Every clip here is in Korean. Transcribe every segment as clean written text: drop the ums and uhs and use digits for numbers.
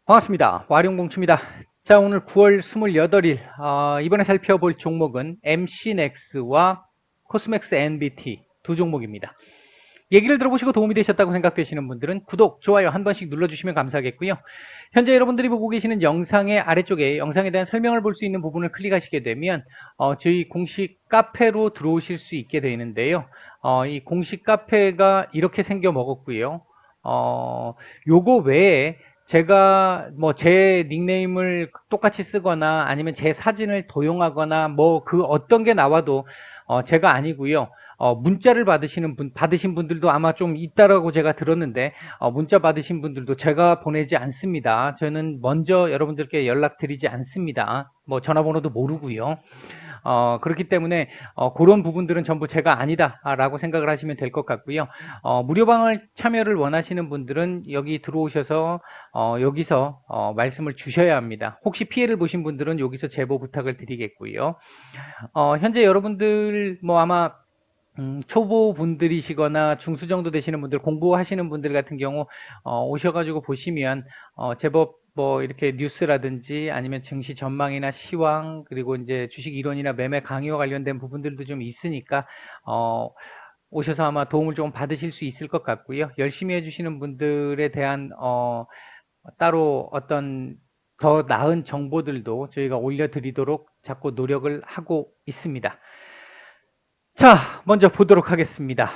반갑습니다. 와룡봉추입니다. 자, 오늘 9월 28일, 이번에 살펴볼 종목은 MC넥스와 코스맥스 NBT 두 종목입니다. 얘기를 들어보시고 도움이 되셨다고 생각되시는 분들은 구독, 좋아요 한 번씩 눌러주시면 감사하겠고요. 현재 여러분들이 보고 계시는 영상의 아래쪽에 영상에 대한 설명을 볼 수 있는 부분을 클릭하시게 되면 저희 공식 카페로 들어오실 수 있게 되는데요. 이 공식 카페가 이렇게 생겨 먹었고요. 요거 외에 제가 뭐 제 닉네임을 똑같이 쓰거나 아니면 제 사진을 도용하거나 뭐 그 어떤 게 나와도 제가 아니고요. 문자를 받으신 분들도 아마 좀 있다라고 제가 들었는데, 문자 받으신 분들도 제가 보내지 않습니다. 저는 먼저 여러분들께 연락드리지 않습니다. 뭐 전화번호도 모르고요. 그렇기 때문에 그런 부분들은 전부 제가 아니다라고 생각을 하시면 될 것 같고요. 무료방을 참여를 원하시는 분들은 여기 들어오셔서 여기서 말씀을 주셔야 합니다. 혹시 피해를 보신 분들은 여기서 제보 부탁을 드리겠고요. 현재 여러분들 뭐 아마 초보 분들이시거나 중수 정도 되시는 분들, 공부하시는 분들 같은 경우 오셔가지고 보시면 제법 뭐 이렇게 뉴스라든지 아니면 증시 전망이나 시황, 그리고 이제 주식 이론이나 매매 강의와 관련된 부분들도 좀 있으니까 오셔서 아마 도움을 좀 받으실 수 있을 것 같고요. 열심히 해주시는 분들에 대한 따로 어떤 더 나은 정보들도 저희가 올려드리도록 자꾸 노력을 하고 있습니다. 자, 먼저 보도록 하겠습니다.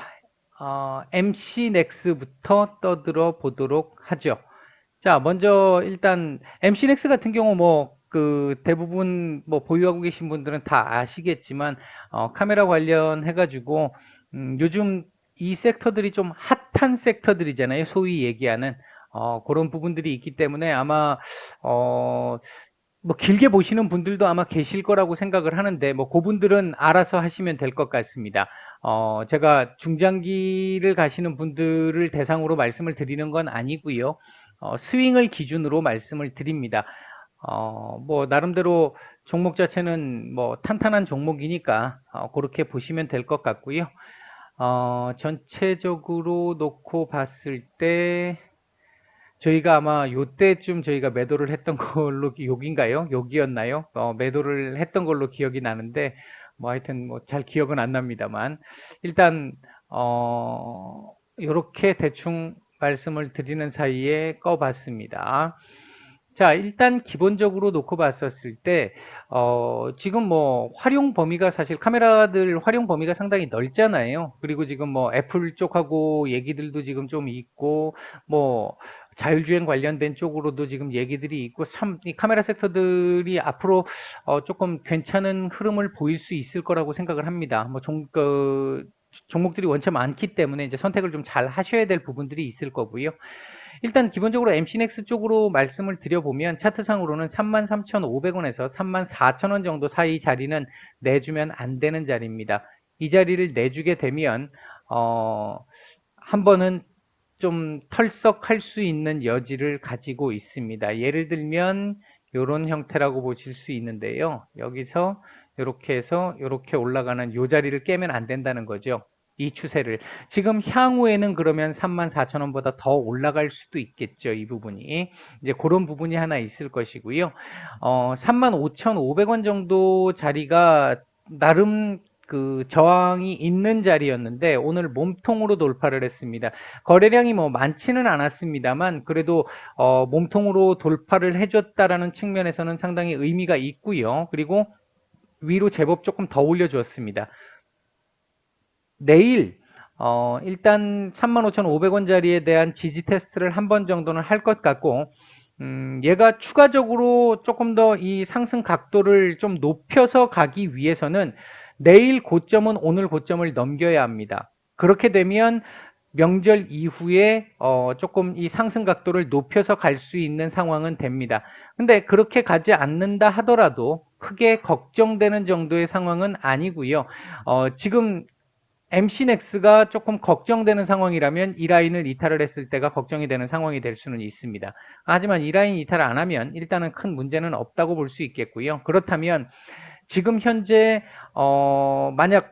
MC넥스부터 떠들어 보도록 하죠. 자, 먼저 일단 MC넥스 같은 경우 뭐 그 대부분 뭐 보유하고 계신 분들은 다 아시겠지만 카메라 관련해 가지고 요즘 이 섹터들이 좀 핫한 섹터들이잖아요. 소위 얘기하는 그런 부분들이 있기 때문에 아마 뭐 길게 보시는 분들도 아마 계실 거라고 생각을 하는데 뭐 그분들은 알아서 하시면 될 것 같습니다. 제가 중장기를 가시는 분들을 대상으로 말씀을 드리는 건 아니고요. 스윙을 기준으로 말씀을 드립니다. 뭐 나름대로 종목 자체는 뭐 탄탄한 종목이니까 그렇게 보시면 될 것 같고요. 전체적으로 놓고 봤을 때 저희가 아마 요때쯤 저희가 매도를 했던 걸로 여기인가요? 여기였나요? 매도를 했던 걸로 기억이 나는데 뭐 하여튼 뭐 잘 기억은 안 납니다만 일단 요렇게 대충 말씀을 드리는 사이에 꺼봤습니다. 자, 일단 기본적으로 놓고 봤었을 때 지금 뭐 활용 범위가 사실 카메라들 활용 범위가 상당히 넓잖아요. 그리고 지금 뭐 애플 쪽하고 얘기들도 지금 좀 있고 뭐 자율주행 관련된 쪽으로도 지금 얘기들이 있고 참 이 카메라 섹터들이 앞으로 조금 괜찮은 흐름을 보일 수 있을 거라고 생각을 합니다. 뭐 종목들이 원체 많기 때문에 이제 선택을 좀 잘 하셔야 될 부분들이 있을 거고요. 일단 기본적으로 MC넥스 쪽으로 말씀을 드려보면 차트상으로는 33,500원에서 34,000원 정도 사이 자리는 내주면 안 되는 자리입니다. 이 자리를 내주게 되면 한 번은 좀 털썩할 수 있는 여지를 가지고 있습니다. 예를 들면 이런 형태라고 보실 수 있는데요. 여기서 이렇게 해서 이렇게 올라가는 이 자리를 깨면 안 된다는 거죠. 이 추세를. 지금 향후에는 그러면 34,000원보다 더 올라갈 수도 있겠죠. 이 부분이. 이제 그런 부분이 하나 있을 것이고요. 35,500원 정도 자리가 나름 그 저항이 있는 자리였는데 오늘 몸통으로 돌파를 했습니다. 거래량이 뭐 많지는 않았습니다만 그래도 몸통으로 돌파를 해줬다라는 측면에서는 상당히 의미가 있고요. 그리고 위로 제법 조금 더 올려주었습니다. 내일 일단 35,500원짜리에 대한 지지 테스트를 한 번 정도는 할 것 같고 얘가 추가적으로 조금 더 이 상승 각도를 좀 높여서 가기 위해서는 내일 고점은 오늘 고점을 넘겨야 합니다. 그렇게 되면 명절 이후에 조금 이 상승 각도를 높여서 갈 수 있는 상황은 됩니다. 근데 그렇게 가지 않는다 하더라도 크게 걱정되는 정도의 상황은 아니고요. 지금 MC넥스가 조금 걱정되는 상황이라면 이 라인을 이탈을 했을 때가 걱정이 되는 상황이 될 수는 있습니다. 하지만 이 라인 이탈을 안 하면 일단은 큰 문제는 없다고 볼 수 있겠고요. 그렇다면 지금 현재 만약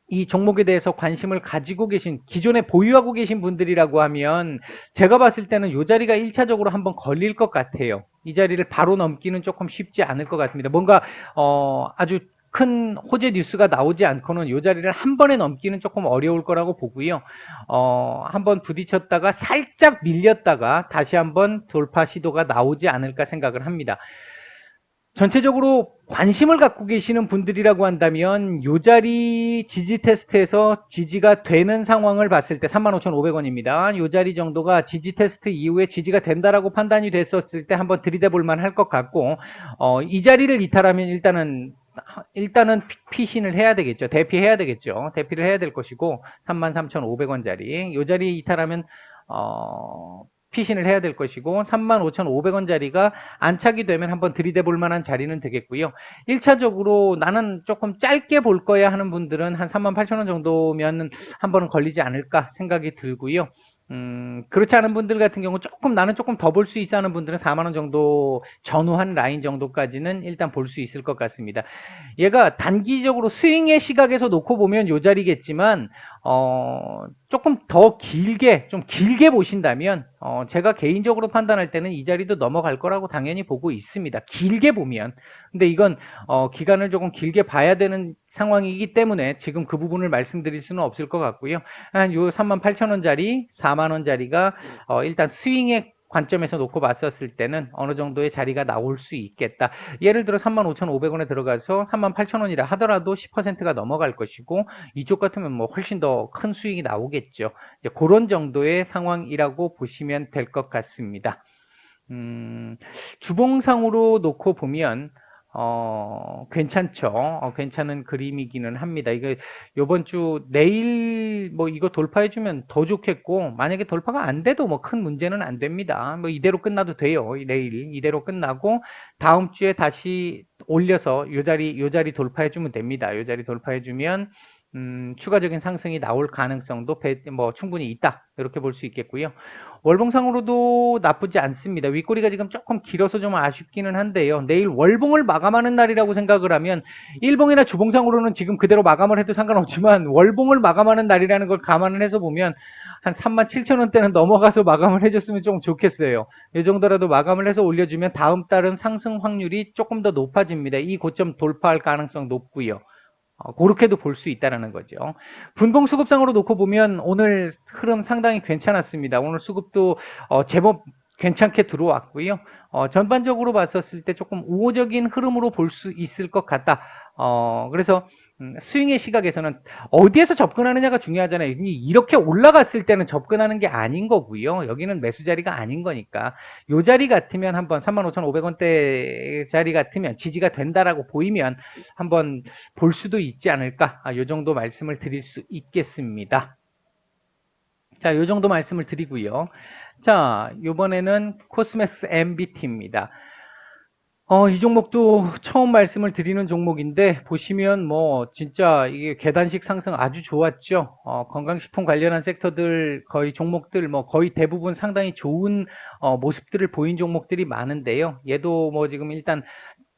이 종목에 대해서 관심을 가지고 계신, 기존에 보유하고 계신 분들이라고 하면 제가 봤을 때는 이 자리가 1차적으로 한번 걸릴 것 같아요. 이 자리를 바로 넘기는 조금 쉽지 않을 것 같습니다. 뭔가 아주 큰 호재 뉴스가 나오지 않고는 이 자리를 한 번에 넘기는 조금 어려울 거라고 보고요. 한번 부딪혔다가 살짝 밀렸다가 다시 한번 돌파 시도가 나오지 않을까 생각을 합니다. 전체적으로 관심을 갖고 계시는 분들이라고 한다면 요 자리 지지 테스트에서 지지가 되는 상황을 봤을 때 35,500원입니다. 요 자리 정도가 지지 테스트 이후에 지지가 된다라고 판단이 됐었을 때 한번 들이대볼 만할 것 같고, 이 자리를 이탈하면 일단은 피신을 해야 되겠죠. 대피해야 되겠죠. 대피를 해야 될 것이고 33,500원짜리 요 자리 이탈하면 피신을 해야 될 것이고 35,500원짜리가 안착이 되면 한번 들이대볼 만한 자리는 되겠고요. 1차적으로 나는 조금 짧게 볼 거야 하는 분들은 한 38,000원 정도면 한번은 걸리지 않을까 생각이 들고요. 그렇지 않은 분들 같은 경우 나는 조금 더 볼 수 있어 하는 분들은 4만원 정도 전후한 라인 정도까지는 일단 볼 수 있을 것 같습니다. 얘가 단기적으로 스윙의 시각에서 놓고 보면 요 자리겠지만, 조금 더 길게, 좀 길게 보신다면, 제가 개인적으로 판단할 때는 이 자리도 넘어갈 거라고 당연히 보고 있습니다. 길게 보면. 근데 이건, 기간을 조금 길게 봐야 되는 상황이기 때문에 지금 그 부분을 말씀드릴 수는 없을 것 같고요. 한 요 38,000원짜리, 4만원짜리가, 일단 스윙의 관점에서 놓고 봤었을 때는 어느 정도의 자리가 나올 수 있겠다. 예를 들어 35,500원에 들어가서 38,000원이라 하더라도 10%가 넘어갈 것이고, 이쪽 같으면 뭐 훨씬 더 큰 수익이 나오겠죠. 이제 그런 정도의 상황이라고 보시면 될 것 같습니다. 주봉상으로 놓고 보면 괜찮죠. 괜찮은 그림이기는 합니다. 이거 요번 주 내일 뭐 이거 돌파해주면 더 좋겠고, 만약에 돌파가 안 돼도 뭐 큰 문제는 안 됩니다. 뭐 이대로 끝나도 돼요. 내일 이대로 끝나고 다음 주에 다시 올려서 요 자리 돌파해주면 됩니다. 요 자리 돌파해주면 추가적인 상승이 나올 가능성도 뭐 충분히 있다. 이렇게 볼 수 있겠고요. 월봉상으로도 나쁘지 않습니다. 윗꼬리가 지금 조금 길어서 좀 아쉽기는 한데요. 내일 월봉을 마감하는 날이라고 생각을 하면 일봉이나 주봉상으로는 지금 그대로 마감을 해도 상관없지만 월봉을 마감하는 날이라는 걸 감안을 해서 보면 한 37,000원대는 넘어가서 마감을 해줬으면 좀 좋겠어요. 이 정도라도 마감을 해서 올려주면 다음 달은 상승 확률이 조금 더 높아집니다. 이 고점 돌파할 가능성 높고요. 그렇게도 볼 수 있다는 거죠. 분봉 수급상으로 놓고 보면 오늘 흐름 상당히 괜찮았습니다. 오늘 수급도 제법 괜찮게 들어왔고요. 전반적으로 봤었을 때 조금 우호적인 흐름으로 볼 수 있을 것 같다. 그래서 스윙의 시각에서는 어디에서 접근하느냐가 중요하잖아요. 이렇게 올라갔을 때는 접근하는 게 아닌 거고요. 여기는 매수 자리가 아닌 거니까 요 자리 같으면 한번 35,500원대 자리 같으면 지지가 된다라고 보이면 한번 볼 수도 있지 않을까. 요 정도 말씀을 드릴 수 있겠습니다. 자, 요 정도 말씀을 드리고요. 자, 요번에는 코스맥스 MBT입니다. 이 종목도 처음 말씀을 드리는 종목인데 보시면 뭐 진짜 이게 계단식 상승 아주 좋았죠. 건강식품 관련한 섹터들 거의 종목들 뭐 거의 대부분 상당히 좋은 모습들을 보인 종목들이 많은데요. 얘도 뭐 지금 일단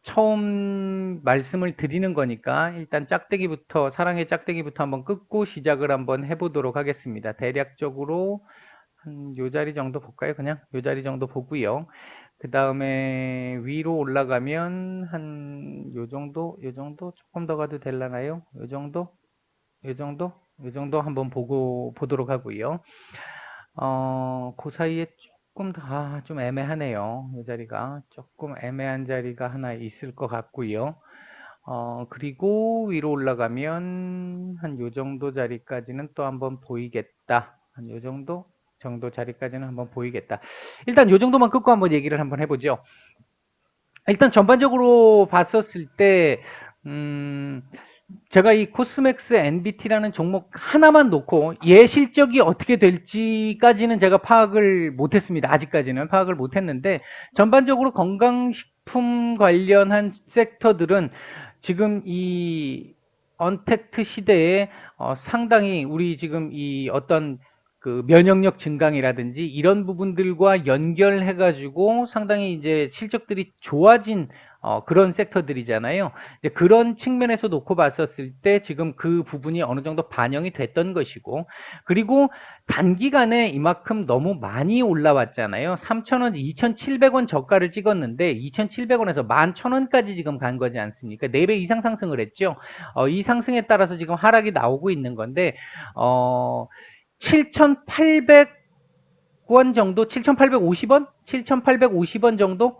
처음 말씀을 드리는 거니까 일단 짝대기부터 사랑의 짝대기부터 한번 끊고 시작을 한번 해보도록 하겠습니다. 대략적으로 한 요 자리 정도 볼까요? 그냥 요 자리 정도 보고요. 그 다음에 위로 올라가면 한 요 정도 조금 더 가도 될라나요? 요 정도 한번 보도록 하고요. 그 사이에 조금 더, 좀 애매하네요. 이 자리가 조금 애매한 자리가 하나 있을 것 같고요. 그리고 위로 올라가면 한 요 정도 자리까지는 또 한번 보이겠다. 한 요 정도 자리까지는 한번 보이겠다. 일단 요 정도만 끊고 한번 얘기를 한번 해보죠. 일단 전반적으로 봤었을 때 제가 이 코스맥스 NBT라는 종목 하나만 놓고 얘 실적이 어떻게 될지까지는 제가 파악을 못했습니다. 아직까지는 파악을 못했는데 전반적으로 건강식품 관련한 섹터들은 지금 이 언택트 시대에 상당히 우리 지금 이 어떤 그 면역력 증강이라든지 이런 부분들과 연결해 가지고 상당히 이제 실적들이 좋아진 그런 섹터들이잖아요. 이제 그런 측면에서 놓고 봤었을 때 지금 그 부분이 어느 정도 반영이 됐던 것이고, 그리고 단기간에 이만큼 너무 많이 올라왔잖아요. 3,000원, 2,700원 저가를 찍었는데 2,700원에서 11,000원까지 지금 간 거지 않습니까? 4배 이상 상승을 했죠. 이 상승에 따라서 지금 하락이 나오고 있는 건데 7,800원 정도, 7,850원? 7,850원 정도?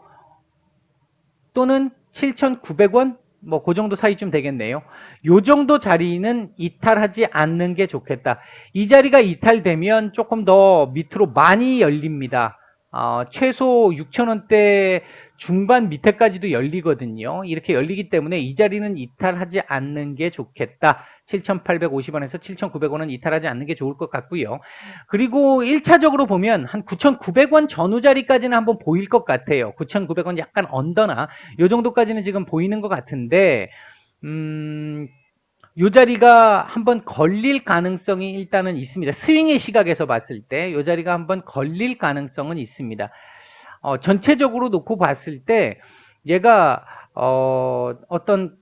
또는 7,900원? 뭐 그 정도 사이쯤 되겠네요. 요 정도 자리는 이탈하지 않는 게 좋겠다. 이 자리가 이탈되면 조금 더 밑으로 많이 열립니다. 최소 6,000원대 중반 밑에까지도 열리거든요. 이렇게 열리기 때문에 이 자리는 이탈하지 않는 게 좋겠다. 7,850원에서 7,900원은 이탈하지 않는 게 좋을 것 같고요. 그리고 1차적으로 보면 한 9,900원 전후 자리까지는 한번 보일 것 같아요. 9,900원 약간 언더나 요 정도까지는 지금 보이는 것 같은데 요 자리가 한번 걸릴 가능성이 일단은 있습니다. 스윙의 시각에서 봤을 때 요 자리가 한번 걸릴 가능성은 있습니다. 전체적으로 놓고 봤을 때 얘가 어떤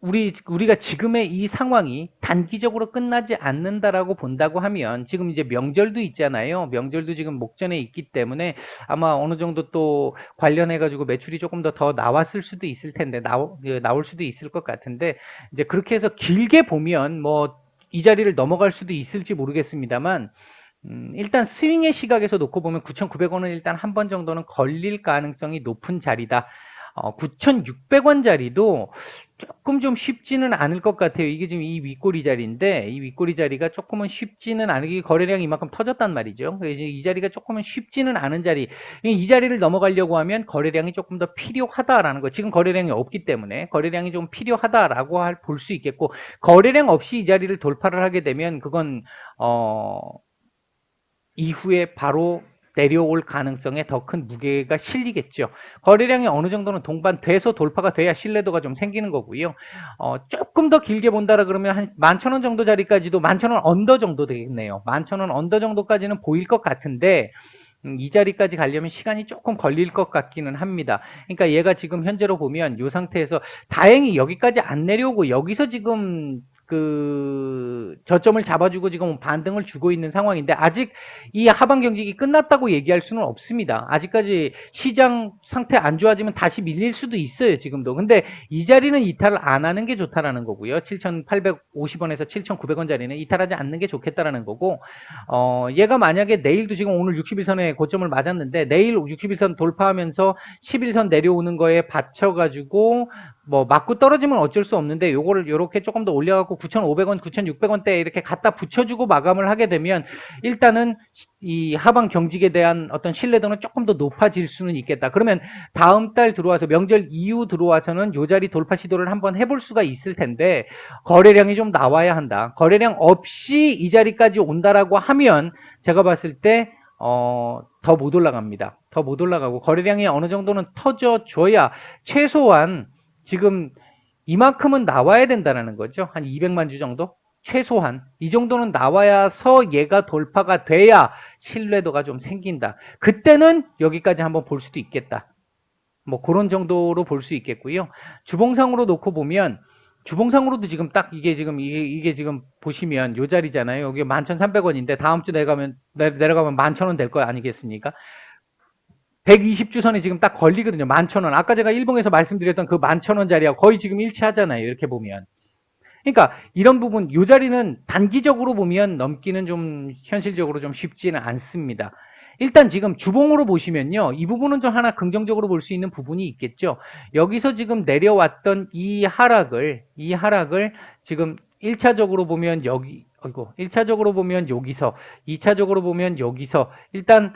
우리가 지금의 이 상황이 단기적으로 끝나지 않는다라고 본다고 하면 지금 이제 명절도 있잖아요. 명절도 지금 목전에 있기 때문에 아마 어느 정도 또 관련해 가지고 매출이 조금 더 나왔을 수도 있을 텐데 나올 수도 있을 것 같은데 이제 그렇게 해서 길게 보면 뭐 이 자리를 넘어갈 수도 있을지 모르겠습니다만 일단 스윙의 시각에서 놓고 보면 9,900원은 일단 한 번 정도는 걸릴 가능성이 높은 자리다. 9,600원 자리도 조금 좀 쉽지는 않을 것 같아요. 이게 지금 이 윗꼬리 자리인데 이 윗꼬리 자리가 조금은 쉽지는 않게 거래량이 이만큼 터졌단 말이죠. 그래서 이 자리가 조금은 쉽지는 않은 자리. 이 자리를 넘어가려고 하면 거래량이 조금 더 필요하다라는 거. 지금 거래량이 없기 때문에 거래량이 좀 필요하다라고 볼 수 있겠고 거래량 없이 이 자리를 돌파를 하게 되면 그건 이후에 바로 내려올 가능성에 더 큰 무게가 실리겠죠. 거래량이 어느 정도는 동반돼서 돌파가 돼야 신뢰도가 좀 생기는 거고요. 조금 더 길게 본다라 그러면 한 11,000원 정도 자리까지도 11,000원 언더 정도 되겠네요. 11,000원 언더 정도까지는 보일 것 같은데 이 자리까지 가려면 시간이 조금 걸릴 것 같기는 합니다. 그러니까 얘가 지금 현재로 보면 이 상태에서 다행히 여기까지 안 내려오고 여기서 지금 저점을 잡아주고 지금 반등을 주고 있는 상황인데 아직 이 하방 경직이 끝났다고 얘기할 수는 없습니다. 아직까지 시장 상태 안 좋아지면 다시 밀릴 수도 있어요, 지금도. 근데 이 자리는 이탈을 안 하는 게 좋다라는 거고요. 7,850원에서 7,900원 자리는 이탈하지 않는 게 좋겠다라는 거고, 얘가 만약에 내일도 지금 오늘 60일선에 고점을 맞았는데 내일 60일선 돌파하면서 11선 내려오는 거에 받쳐가지고 뭐 맞고 떨어지면 어쩔 수 없는데 요거를 요렇게 조금 더 올려갖고 9,500원, 9,600원대에 이렇게 갖다 붙여주고 마감을 하게 되면 일단은 이 하방 경직에 대한 어떤 신뢰도는 조금 더 높아질 수는 있겠다. 그러면 다음 달 들어와서 명절 이후 들어와서는 요 자리 돌파 시도를 한번 해볼 수가 있을 텐데 거래량이 좀 나와야 한다. 거래량 없이 이 자리까지 온다라고 하면 제가 봤을 때 더 못 올라갑니다. 더 못 올라가고 거래량이 어느 정도는 터져줘야 최소한 지금 이만큼은 나와야 된다는 거죠. 한 200만 주 정도? 최소한 이 정도는 나와야서 얘가 돌파가 돼야 신뢰도가 좀 생긴다. 그때는 여기까지 한번 볼 수도 있겠다. 뭐 그런 정도로 볼 수 있겠고요. 주봉상으로 놓고 보면 주봉상으로도 지금 딱 이게 지금 보시면 요 자리잖아요. 여기 11,300원인데 다음 주 내려가면 11,000원 될 거 아니겠습니까? 120주선이 지금 딱 걸리거든요. 11,000원. 아까 제가 일봉에서 말씀드렸던 그 11,000원 자리하고 거의 지금 일치하잖아요. 이렇게 보면. 그러니까 이런 부분, 요 자리는 단기적으로 보면 넘기는 좀 현실적으로 좀 쉽지는 않습니다. 일단 지금 주봉으로 보시면요. 이 부분은 좀 하나 긍정적으로 볼 수 있는 부분이 있겠죠. 여기서 지금 내려왔던 이 하락을 지금 1차적으로 보면 여기 1차적으로 보면 여기서 2차적으로 보면 여기서 일단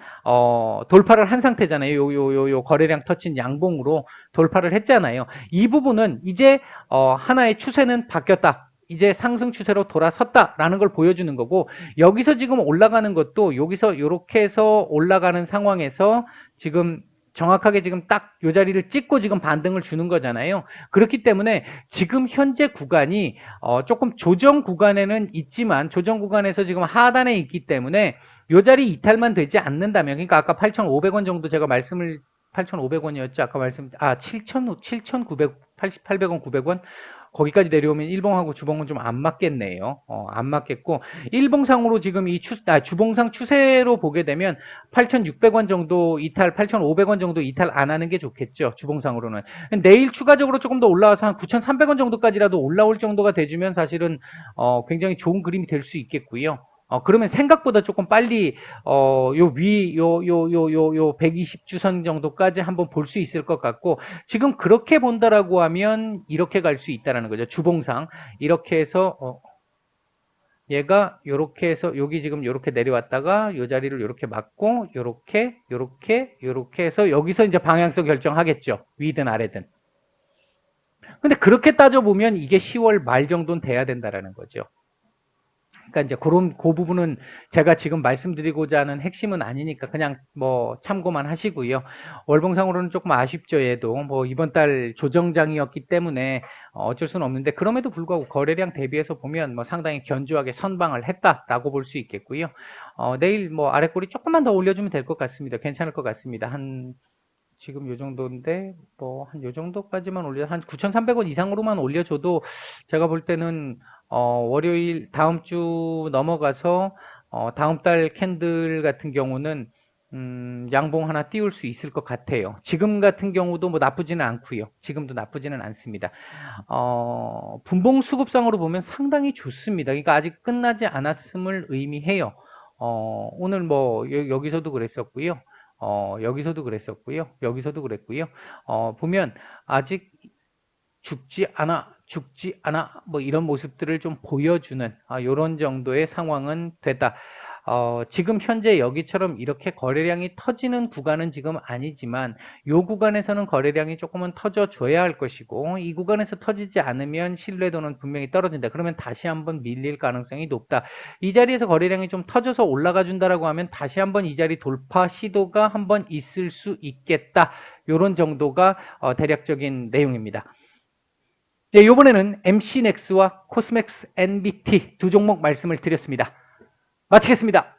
돌파를 한 상태잖아요. 요 거래량 터친 양봉으로 돌파를 했잖아요. 이 부분은 이제 하나의 추세는 바뀌었다. 이제 상승 추세로 돌아섰다라는 걸 보여주는 거고 여기서 지금 올라가는 것도 여기서 이렇게 해서 올라가는 상황에서 지금 정확하게 지금 딱 이 자리를 찍고 지금 반등을 주는 거잖아요. 그렇기 때문에 지금 현재 구간이 조금 조정 구간에는 있지만 조정 구간에서 지금 하단에 있기 때문에 이 자리 이탈만 되지 않는다면 그러니까 아까 8,500원 정도 제가 말씀을 8,500원이었죠. 아까 7,988원, 900원. 거기까지 내려오면 일봉하고 주봉은 좀 안 맞겠네요. 안 맞겠고, 일봉상으로 지금 주봉상 추세로 보게 되면 8,600원 정도 이탈, 8,500원 정도 이탈 안 하는 게 좋겠죠. 주봉상으로는. 내일 추가적으로 조금 더 올라와서 한 9,300원 정도까지라도 올라올 정도가 돼주면 사실은, 굉장히 좋은 그림이 될 수 있겠고요. 그러면 생각보다 조금 빨리, 요 120주선 정도까지 한번 볼 수 있을 것 같고, 지금 그렇게 본다라고 하면 이렇게 갈 수 있다라는 거죠. 주봉상. 이렇게 해서, 얘가 요렇게 해서 여기 지금 요렇게 내려왔다가 요 자리를 요렇게 맞고 요렇게 해서 여기서 이제 방향성 결정하겠죠. 위든 아래든. 근데 그렇게 따져보면 이게 10월 말 정도는 돼야 된다라는 거죠. 그러니까 이제 그 부분은 제가 지금 말씀드리고자 하는 핵심은 아니니까 그냥 뭐 참고만 하시고요. 월봉상으로는 조금 아쉽죠. 얘도 뭐 이번 달 조정장이었기 때문에 어쩔 수는 없는데, 그럼에도 불구하고 거래량 대비해서 보면 뭐 상당히 견조하게 선방을 했다라고 볼 수 있겠고요. 내일 뭐 아래꼬리 조금만 더 올려주면 될 것 같습니다. 괜찮을 것 같습니다. 지금 요 정도인데 뭐 한 요 정도까지만 한 9,300원 이상으로만 올려줘도 제가 볼 때는 월요일 다음 주 넘어가서 다음 달 캔들 같은 경우는 양봉 하나 띄울 수 있을 것 같아요. 지금 같은 경우도 뭐 나쁘지는 않고요. 지금도 나쁘지는 않습니다. 분봉 수급상으로 보면 상당히 좋습니다. 그러니까 아직 끝나지 않았음을 의미해요. 오늘 뭐 여기서도 그랬었고요. 여기서도 그랬었고요. 여기서도 그랬고요. 보면 아직 죽지 않아, 뭐 이런 모습들을 좀 보여주는 이런 정도의 상황은 됐다. 지금 현재 여기처럼 이렇게 거래량이 터지는 구간은 지금 아니지만 요 구간에서는 거래량이 조금은 터져줘야 할 것이고, 이 구간에서 터지지 않으면 신뢰도는 분명히 떨어진다. 그러면 다시 한번 밀릴 가능성이 높다. 이 자리에서 거래량이 좀 터져서 올라가 준다라고 하면 다시 한번 이 자리 돌파 시도가 한번 있을 수 있겠다. 요런 정도가 대략적인 내용입니다. 네, 이번에는 MC넥스와 코스맥스 NBT 두 종목 말씀을 드렸습니다. 마치겠습니다.